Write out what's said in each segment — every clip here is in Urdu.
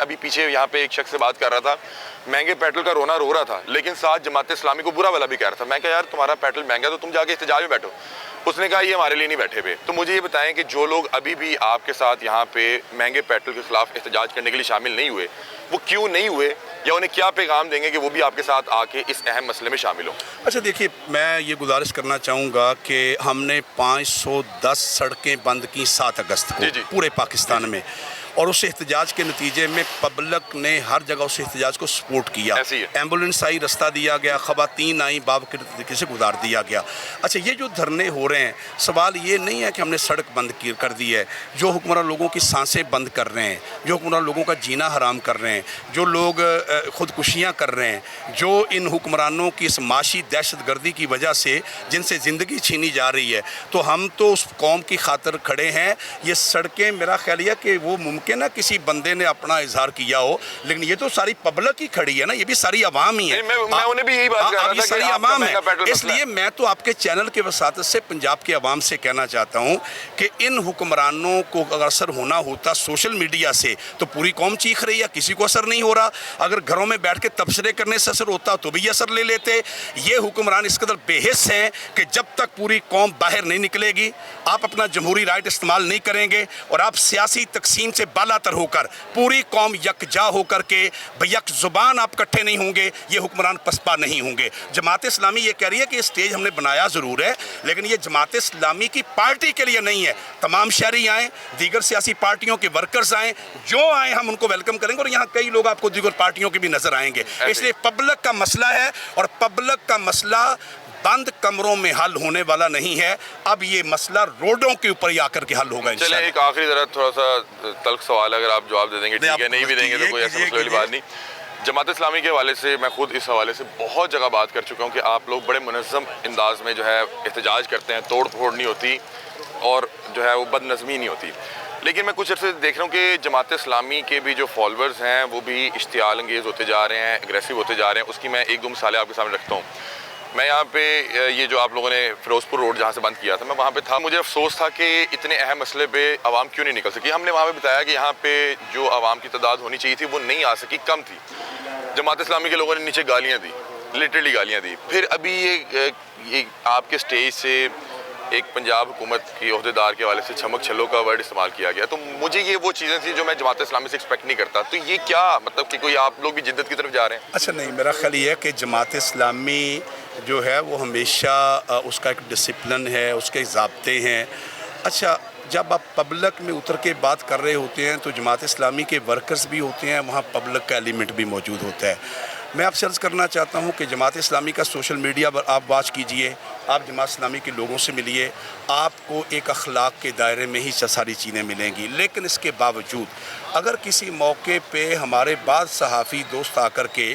ابھی پیچھے یہاں پہ ایک شخص سے بات کر رہا تھا، مہنگے پیٹرول کا رونا رو رہا تھا، لیکن ساتھ جماعت اسلامی کو برا والا بھی کہہ رہا تھا۔ میں کہا یار تمہارا پیٹرول مہنگا تو تم جا کے احتجاج میں بیٹھو۔ اس نے کہا یہ ہمارے لیے نہیں بیٹھے ہوئے۔ تو مجھے یہ بتائیں کہ جو لوگ ابھی بھی آپ کے ساتھ یہاں پہ مہنگے پیٹرول کے خلاف احتجاج کرنے کے لیے شامل نہیں ہوئے، وہ کیوں نہیں ہوئے، یا انہیں کیا پیغام دیں گے کہ وہ بھی آپ کے ساتھ آ کے اس اہم مسئلے میں شامل ہوں؟ اچھا دیکھیے، میں یہ گزارش کرنا چاہوں گا کہ ہم نے 510 سڑکیں بند کی 7 اگست کو پورے پاکستان میں، اور اس احتجاج کے نتیجے میں پبلک نے ہر جگہ اس احتجاج کو سپورٹ کیا۔ ایمبولنس آئی، رستہ دیا گیا، خواتین آئیں، بابقاعدہ طریقے سے گزار دیا گیا۔ اچھا، یہ جو دھرنے ہو رہے ہیں، سوال یہ نہیں ہے کہ ہم نے سڑک بند کر دی ہے۔ جو حکمران لوگوں کی سانسیں بند کر رہے ہیں، جو حکمران لوگوں کا جینا حرام کر رہے ہیں، جو لوگ خودکشیاں کر رہے ہیں، جو ان حکمرانوں کی اس معاشی دہشت گردی کی وجہ سے جن سے زندگی چھینی جا رہی ہے، تو ہم تو اس قوم کی خاطر کھڑے ہیں۔ یہ سڑکیں میرا خیال ہے کہ وہ ممکن ہے کسی بندے نے اپنا اظہار کیا ہو، لیکن یہ تو ساری پبلک ہی کھڑی ہے نا، یہ بھی ساری عوام ہی ہے۔ میں انہیں بھی یہی بات کر رہا تھا کہ ساری عوام ہے۔ اس لیے میں تو آپ کے چینل کے وساطت سے پنجاب کے عوام سے کہنا چاہتا ہوں کہ ان حکمرانوں کو اگر اثر ہونا ہوتا سوشل میڈیا سے تو پوری قوم چیخ رہی ہے، کسی کو اثر نہیں ہو رہا۔ اگر گھروں میں بیٹھ کے تبصرے کرنے سے اثر ہوتا تو بھی یہ اثر لے لیتے۔ یہ حکمران اس قدر بے حس ہیں کہ جب تک پوری قوم باہر نہیں نکلے گی، آپ اپنا جمہوری رائٹ استعمال نہیں کریں گے، اور آپ سیاسی تقسیم سے بالا تر ہو کر پوری قوم یکجا ہو کر کے بیک زبان آپ کٹھے نہیں ہوں گے، یہ حکمران پسپا نہیں ہوں گے۔ جماعت اسلامی یہ کہہ رہی ہے کہ اسٹیج ہم نے بنایا ضرور ہے، لیکن یہ جماعت اسلامی کی پارٹی کے لیے نہیں ہے۔ تمام شہری آئیں، دیگر سیاسی پارٹیوں کے ورکرز آئیں، جو آئیں ہم ان کو ویلکم کریں گے، اور یہاں کئی لوگ آپ کو دیگر پارٹیوں کے بھی نظر آئیں گے۔ اس لیے پبلک کا مسئلہ ہے، اور پبلک کا مسئلہ بند کمروں میں حل ہونے والا نہیں ہے۔ اب یہ مسئلہ روڈوں کے اوپر ہی آ کر کے حل ہوگا انشاءاللہ۔ چلیں ایک آخری ذرا تھوڑا سا تلخ سوال ہے، اگر آپ جواب دے دیں گے ٹھیک ہے، نہیں بھی دیں گے تو کوئی ایسا مسئلہ والی بات نہیں۔ جماعت اسلامی کے حوالے سے میں خود اس حوالے سے بہت جگہ بات کر چکا ہوں کہ آپ لوگ بڑے منظم انداز میں جو ہے احتجاج کرتے ہیں، توڑ پھوڑ نہیں ہوتی اور جو ہے وہ بد نظمی نہیں ہوتی۔ لیکن میں کچھ عرصے دیکھ رہا ہوں کہ جماعت اسلامی کے بھی جو فالوورز ہیں وہ بھی اشتعال انگیز ہوتے جا رہے ہیں، اگریسو ہوتے جا رہے ہیں۔ اس کی میں ایک دو مثالیں آپ کے سامنے رکھتا ہوں۔ میں یہاں پہ یہ جو آپ لوگوں نے فیروز پور روڈ جہاں سے بند کیا تھا، میں وہاں پہ تھا۔ مجھے افسوس تھا کہ اتنے اہم مسئلے پہ عوام کیوں نہیں نکل سکی۔ ہم نے وہاں پہ بتایا کہ یہاں پہ جو عوام کی تعداد ہونی چاہیے تھی وہ نہیں آ سکی، کم تھی۔ جماعت اسلامی کے لوگوں نے نیچے گالیاں دی، لٹرلی گالیاں دی۔ پھر ابھی یہ آپ کے سٹیج سے ایک پنجاب حکومت کی عہدیدار کے حوالے سے چھمک چھلو کا ورڈ استعمال کیا گیا، تو مجھے یہ وہ چیزیں تھیں جو میں جماعت اسلامی سے ایکسپیکٹ نہیں کرتا۔ تو یہ کیا مطلب کہ کوئی آپ لوگ بھی جدت کی طرف جا رہے ہیں؟ اچھا نہیں، میرا خیال یہ ہے کہ جماعت اسلامی جو ہے وہ ہمیشہ اس کا ایک ڈسپلن ہے، اس کے ضابطے ہیں۔ اچھا، جب آپ پبلک میں اتر کے بات کر رہے ہوتے ہیں تو جماعت اسلامی کے ورکرز بھی ہوتے ہیں، وہاں پبلک کا ایلیمنٹ بھی موجود ہوتا ہے۔ میں آپ سے عرض کرنا چاہتا ہوں کہ جماعت اسلامی کا سوشل میڈیا پر آپ واچ کیجئے، آپ جماعت اسلامی کے لوگوں سے ملیے، آپ کو ایک اخلاق کے دائرے میں ہی ساری چیزیں ملیں گی۔ لیکن اس کے باوجود اگر کسی موقع پہ ہمارے بعض صحافی دوست آ کر کے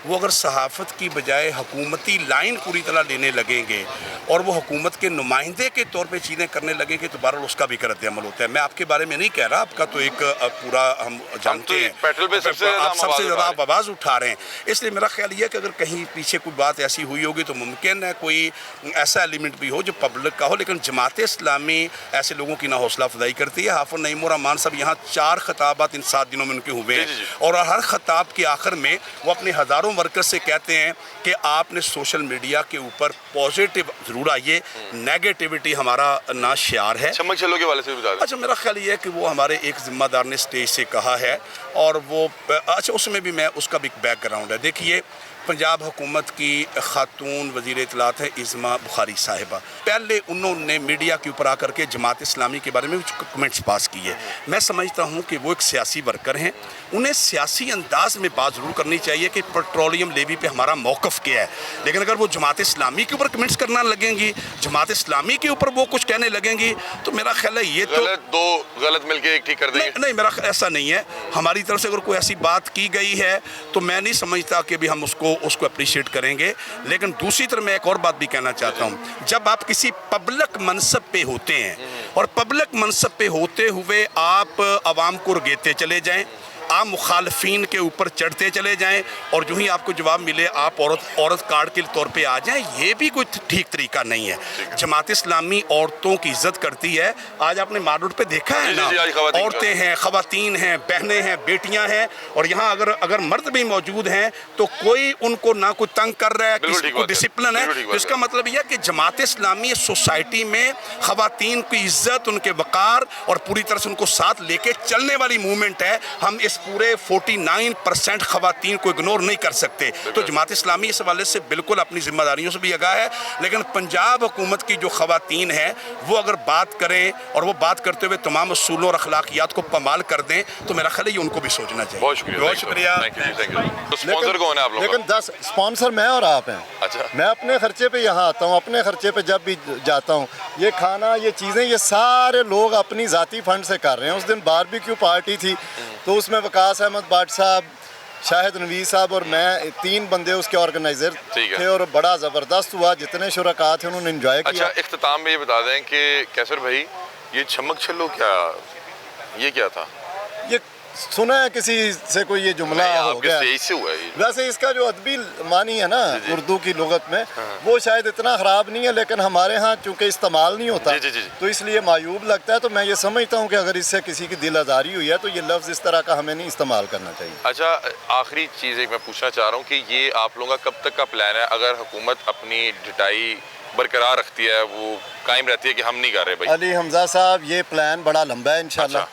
وہ اگر صحافت کی بجائے حکومتی لائن پوری طرح لینے لگیں گے اور وہ حکومت کے نمائندے کے طور پہ چیزیں کرنے لگیں گے تو بہرحال اس کا بھی رد عمل ہوتا ہے۔ میں آپ کے بارے میں نہیں کہہ رہا، آپ کا تو ایک پورا ہم جانتے ہیں، آپ سب سے زیادہ آپ آواز اٹھا رہے ہیں۔ اس لیے میرا خیال یہ ہے کہ اگر کہیں پیچھے کوئی بات ایسی ہوئی ہوگی تو ممکن ہے کوئی ایسا ایلیمنٹ بھی ہو جو پبلک کا ہو، لیکن جماعت اسلامی ایسے لوگوں کی نہ حوصلہ افزائی کرتی ہے۔ حافظ نعیم الرحمان صاحب یہاں 4 خطابات ان 7 دنوں میں ان کے ہوئے ہیں، اور ہر خطاب کے آخر میں وہ اپنے ہزاروں ورکر سے کہتے ہیں کہ آپ نے سوشل میڈیا کے اوپر پازیٹیو ضرور آئیے، نیگیٹیوٹی ہمارا نہ شعار ہے۔ چمک چلو کے والے سے بتا دیں۔ اچھا، میرا خیال یہ ہے کہ وہ ہمارے ایک ذمہ دار نے سٹیج سے کہا ہے، اور وہ اچھا اس میں بھی میں اس کا بھی بیک گراؤنڈ ہے۔ دیکھیے، پنجاب حکومت کی خاتون وزیر اطلاعات ہے عظمیٰ بخاری صاحبہ، پہلے انہوں نے میڈیا کے اوپر آ کر کے جماعت اسلامی کے بارے میں کمنٹس پاس کیے۔ میں سمجھتا ہوں کہ وہ ایک سیاسی ورکر ہیں، انہیں سیاسی انداز میں بات ضرور کرنی چاہیے کہ پیٹرولیم لیوی پہ ہمارا موقف کیا ہے، لیکن اگر وہ جماعت اسلامی کے اوپر کمنٹس کرنا لگیں گی، جماعت اسلامی کے اوپر وہ کچھ کہنے لگیں گی، تو میرا خیال ہے یہ تو غلط مل کے ایک ٹھیک کر دیں گے۔ نہیں، میرا ایسا نہیں ہے۔ ہماری طرف سے اگر کوئی ایسی بات کی گئی ہے تو میں نہیں سمجھتا کہ بھی ہم اس کو اپریشیٹ کریں گے۔ لیکن دوسری طرف میں ایک اور بات بھی کہنا چاہتا ہوں، جب آپ کسی پبلک منصب پہ ہوتے ہیں اور پبلک منصب پہ ہوتے ہوئے آپ عوام کو رگیتے چلے جائیں، عام مخالفین کے اوپر چڑھتے چلے جائیں اور جو ہی آپ کو جواب ملے آپ عورت کارڈ کے طور پہ آ جائیں، یہ بھی کوئی ٹھیک طریقہ نہیں ہے۔ جماعت اسلامی عورتوں کی عزت کرتی ہے۔ آج آپ نے مار روڈ پہ دیکھا ہے نا، عورتیں ہیں، خواتین ہیں، بہنیں ہیں، بیٹیاں ہیں، اور یہاں اگر مرد بھی موجود ہیں تو کوئی ان کو نہ کوئی تنگ کر رہا ہے، کسی کو ڈسپلن ہے۔ تو اس کا مطلب یہ ہے کہ جماعت اسلامی سوسائٹی میں خواتین کی عزت، ان کے وقار اور پوری طرح سے ان کو ساتھ لے کے چلنے والی موومنٹ ہے۔ ہم اس پورے 49% خواتین کو اگنور نہیں کر سکتے۔ تو جماعت اسلامی اس حوالے سے بالکل اپنی ذمہ داریوں سے بھی آگاہ ہے، لیکن پنجاب حکومت کی جو خواتین ہیں وہ اگر بات کریں اور وہ بات کرتے ہوئے تمام اصولوں اور اخلاقیات کو پامال کر دیں تو میرا خیال ہے یہ ان کو بھی سوچنا چاہیے۔ بہت شکریہ، بہت شکریہ۔ اسپانسر کون ہے آپ لوگوں لیکن 10 اسپانسر میں اور آپ ہیں۔ اچھا، میں اپنے خرچے پہ یہاں آتا ہوں، اپنے خرچے پہ جب بھی جاتا ہوں، یہ کھانا، یہ چیزیں، یہ سارے لوگ اپنی ذاتی فنڈ سے کر رہے ہیں۔ اس دن باربیکیو پارٹی تھی تو اس میں وقاص احمد بٹ صاحب، شاہد نویز صاحب اور میں 3 بندے اس کے آرگنائزر تھے، اور بڑا زبردست ہوا۔ جتنے شرکاء تھے انہوں نے انجوائے کیا۔ اچھا، اختتام میں یہ بتا دیں کہ کیسر بھائی یہ چھمک چھلو یہ کیا تھا؟ یہ سنا ہے کسی سے کوئی یہ جملہ ہو گیا؟ سے ہوا ہے ویسے اس کا جو ادبی معنی ہے نا اردو کی لغت میں وہ شاید اتنا خراب نہیں ہے، لیکن ہمارے ہاں چونکہ استعمال نہیں ہوتا تو اس لیے معیوب لگتا ہے۔ تو میں یہ سمجھتا ہوں کہ اگر اس سے کسی کی دل آزاری ہوئی ہے تو یہ لفظ اس طرح کا ہمیں نہیں استعمال کرنا چاہیے۔ اچھا، آخری چیز ایک میں پوچھنا چاہ رہا ہوں کہ یہ آپ لوگوں کا کب تک کا پلان ہے؟ اگر حکومت اپنی ڈٹائی برقرار رکھتی ہے، وہ قائم رہتی ہے کہ ہم نہیں کر رہے بھائی؟ علی حمزہ صاحب، یہ پلان بڑا لمبا ہے انشاءاللہ۔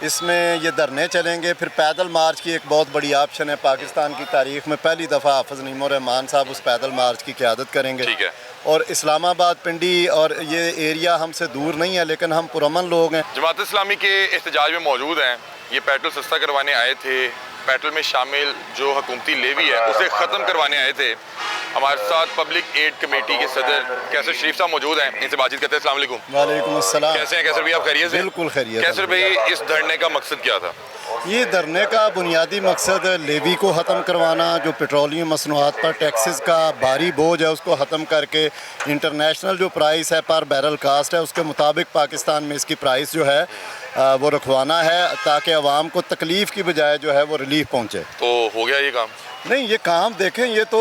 اس میں یہ دھرنے چلیں گے، پھر پیدل مارچ کی ایک بہت بڑی آپشن ہے۔ پاکستان کی تاریخ میں پہلی دفعہ حافظ نعیم الرحمان صاحب اس پیدل مارچ کی قیادت کریں گے۔ ٹھیک ہے۔ اور اسلام آباد، پنڈی اور یہ ایریا ہم سے دور نہیں ہے، لیکن ہم پرامن لوگ ہیں۔ جماعت اسلامی کے احتجاج میں موجود ہیں، یہ پیٹرول سستا کروانے آئے تھے، پیٹرول میں شامل جو حکومتی لیوی ہے اسے ختم کروانے آئے تھے۔ ہمارے ساتھ پبلک ایڈ کمیٹی کے صدر کیسر شریف صاحب موجود ہیں، ان سے بات چیت کرتے ہیں۔ السلام علیکم۔ وعلیکم السلام۔ کیسے ہیں کیسر بھائی؟ آپ خیریت سے؟ بالکل خیریت۔ کیسر بھائی، اس دھرنے کا مقصد کیا تھا؟ یہ دھرنے کا بنیادی مقصد لیوی کو ختم کروانا، جو پیٹرولیم مصنوعات پر ٹیکسز کا بھاری بوجھ ہے اس کو ختم کر کے انٹرنیشنل جو پرائس ہے پر بیرل کاسٹ ہے اس کے مطابق پاکستان میں اس کی پرائس جو ہے وہ رکھوانا ہے، تاکہ عوام کو تکلیف کی بجائے جو ہے وہ ریلیف پہنچے۔ تو ہو گیا یہ کام؟ نہیں، یہ کام دیکھیں، یہ تو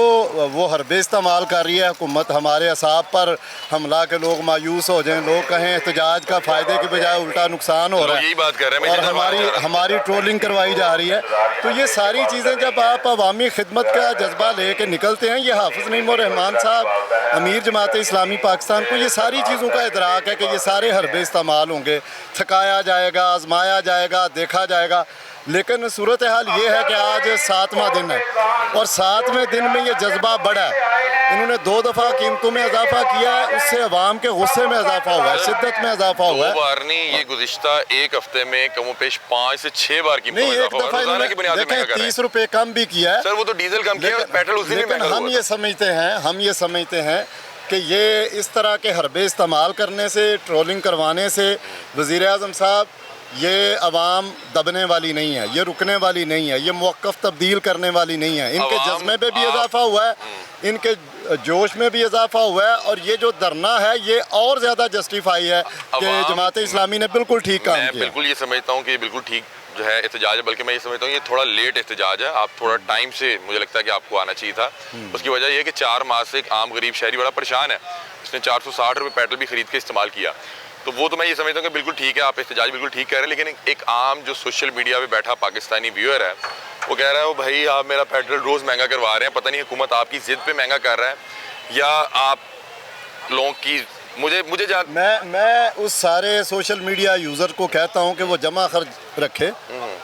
وہ حرب استعمال کر رہی ہے حکومت، ہمارے اعصاب پر حملہ کے لوگ مایوس ہو جائیں، لوگ کہیں احتجاج کا فائدے کی بجائے الٹا نقصان ہو رہا ہے، یہی بات کر رہے ہیں اور ہماری ٹرولنگ کروائی جا رہی ہے۔ تو یہ ساری چیزیں جب آپ عوامی خدمت کا جذبہ لے کے نکلتے ہیں، یہ حافظ نعیم الرحمان صاحب امیر جماعت اسلامی پاکستان کو یہ ساری چیزوں کا ادراک ہے کہ یہ سارے حربے استعمال ہوں گے، تھکایا جائے گا، آزمایا جائے گا، دیکھا جائے گا۔ لیکن صورتحال یہ ہے کہ آج 7واں دن ہے اور 7ویں دن میں یہ جذبہ بڑھا ہے۔ انہوں نے 2 دفعہ قیمتوں میں اضافہ کیا ہے، اس سے عوام کے غصے میں اضافہ ہوا ہے، شدت میں اضافہ ہوا ہے۔ 2 بار نہیں، یہ گزشتہ ایک ہفتے میں کم و بیش 5 سے 6 بار قیمتوں نہیں، میں ایک اضافہ ہوا دفعہ ہے۔ انہوں روزانہ کی بنیاد نے پہ مہنگا کر رہے ہیں۔ 30 روپے کم بھی کیا ہے۔ سر وہ تو ڈیزل کم کیا ہے، پیٹرول اسی میں لیکن مہنگا ہم ہوا یہ سمجھتے ہیں کہ یہ اس طرح کے حربے استعمال کرنے سے، ٹرولنگ کروانے سے وزیر اعظم صاحب، یہ عوام دبنے والی نہیں ہے، یہ رکنے والی نہیں ہے، یہ موقف تبدیل کرنے والی نہیں ہے۔ ان کے جذبے پہ بھی اضافہ ہوا ہے، ان کے جوش میں بھی اضافہ ہوا ہے، اور یہ جو دھرنا ہے یہ اور زیادہ جسٹیفائی ہے کہ جماعت اسلامی نے بالکل ٹھیک کام کیا۔ میں بالکل یہ سمجھتا ہوں کہ یہ بالکل ٹھیک جو ہے احتجاج ہے، بلکہ میں یہ سمجھتا ہوں یہ تھوڑا لیٹ احتجاج ہے۔ آپ تھوڑا ٹائم سے، مجھے لگتا ہے کہ آپ کو آنا چاہیے تھا۔ اس کی وجہ یہ ہے کہ 4 ماہ سے ایک عام غریب شہری بڑا پریشان ہے، اس نے 460 روپے پیٹرول بھی خرید کے استعمال کیا۔ تو وہ تو میں یہ سمجھتا ہوں کہ بالکل ٹھیک ہے، آپ احتجاج بالکل ٹھیک کہہ رہے ہیں، لیکن ایک عام جو سوشل میڈیا پہ بیٹھا پاکستانی ویور ہے وہ کہہ رہا ہے، وہ بھائی آپ میرا پیٹرول روز مہنگا کروا رہے ہیں، پتہ نہیں حکومت آپ کی ضد پہ مہنگا کر رہا ہے یا آپ لوگوں کی مجھے میں اس سارے سوشل میڈیا یوزر کو کہتا ہوں کہ وہ جمع خرچ رکھے۔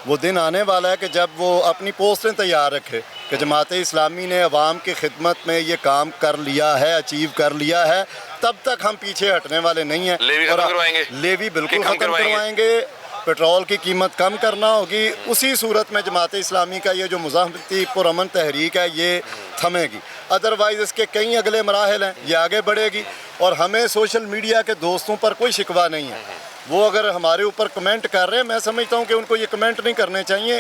وہ دن آنے والا ہے کہ جب وہ اپنی پوسٹیں تیار رکھے کہ جماعت اسلامی نے عوام کی خدمت میں یہ کام کر لیا ہے، اچیو کر لیا ہے، تب تک ہم پیچھے ہٹنے والے نہیں ہیں۔ لیوی بالکل ختم کروائیں گے، پیٹرول کی قیمت کم کرنا ہوگی، اسی صورت میں جماعت اسلامی کا یہ جو مزاحمتی پرامن تحریک ہے یہ تھمے گی۔ ادروائز اس کے کئی اگلے مراحل ہیں، یہ آگے بڑھے گی، اور ہمیں سوشل میڈیا کے دوستوں پر کوئی شکوہ نہیں ہے۔ وہ اگر ہمارے اوپر کمنٹ کر رہے ہیں، میں سمجھتا ہوں کہ ان کو یہ کمنٹ نہیں کرنے چاہیے۔